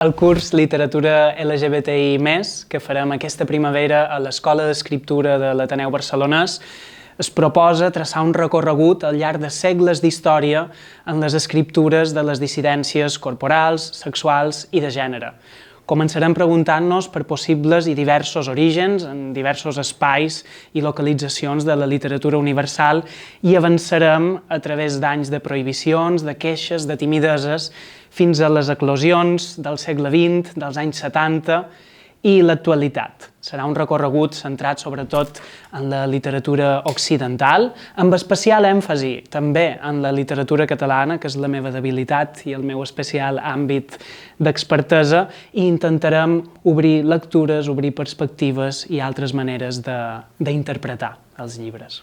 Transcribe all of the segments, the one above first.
El curs Literatura LGBTI+, que farem aquesta primavera a l'Escola d'Escriptura de l'Ateneu Barcelonès, es proposa traçar un recorregut al llarg de segles d'història en les escriptures de les dissidències corporals, sexuals i de gènere. Començarem preguntant-nos per possibles i diversos orígens en diversos espais i localitzacions de la literatura universal i avançarem a través d'anys de prohibicions, de queixes, de timideses, fins a les eclosions del segle XX, dels anys 70 i l'actualitat. Serà un recorregut centrat sobretot en la literatura occidental, amb especial èmfasi també en la literatura catalana, que és la meva debilitat i el meu especial àmbit d'expertesa, i intentarem obrir lectures, obrir perspectives i altres maneres d'interpretar els llibres.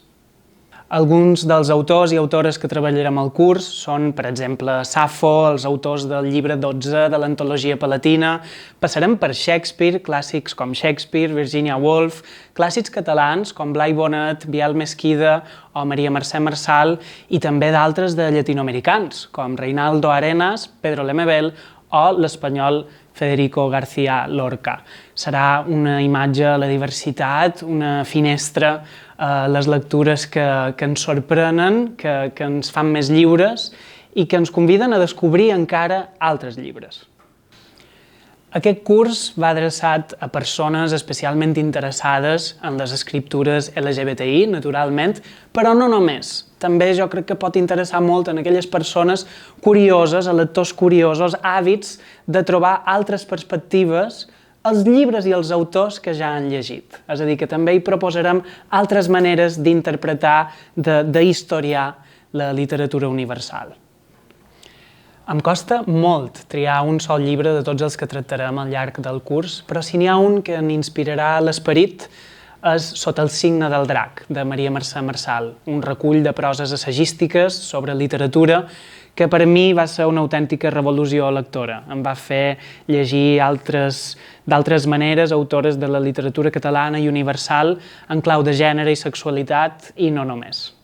Alguns dels autors i autores que treballarem al curs són, per exemple, Safo, els autors del llibre 12 de l'antologia palatina. Passarem per Shakespeare, clàssics com Shakespeare, Virginia Woolf, clàssics catalans com Blai Bonet, Biel Mesquida o Maria Mercè Marçal, i també d'altres de llatinoamericans, com Reinaldo Arenas, Pedro Lemebel o l'espanyol Federico García Lorca. Serà una imatge a la diversitat, una finestra a les lectures que ens sorprenen, que ens fan més lliures i que ens conviden a descobrir encara altres llibres. Aquest curs va adreçat a persones especialment interessades en les escriptures LGBTI, naturalment, però no només. També jo crec que pot interessar molt en aquelles persones curioses, a lectors curiosos, àvids de trobar altres perspectives als llibres i als autors que ja han llegit. És a dir, que també hi proposarem altres maneres d'interpretar, d'historiar la literatura universal. Em costa molt triar un sol llibre de tots els que tractarem al llarg del curs, però si n'hi ha un que n'inspirarà l'esperit és Sota el signe del drac, de Maria Mercè Marçal, un recull de proses assagístiques sobre literatura que per mi va ser una autèntica revolució lectora. Em va fer llegir d'altres maneres autores de la literatura catalana i universal en clau de gènere i sexualitat, i no només.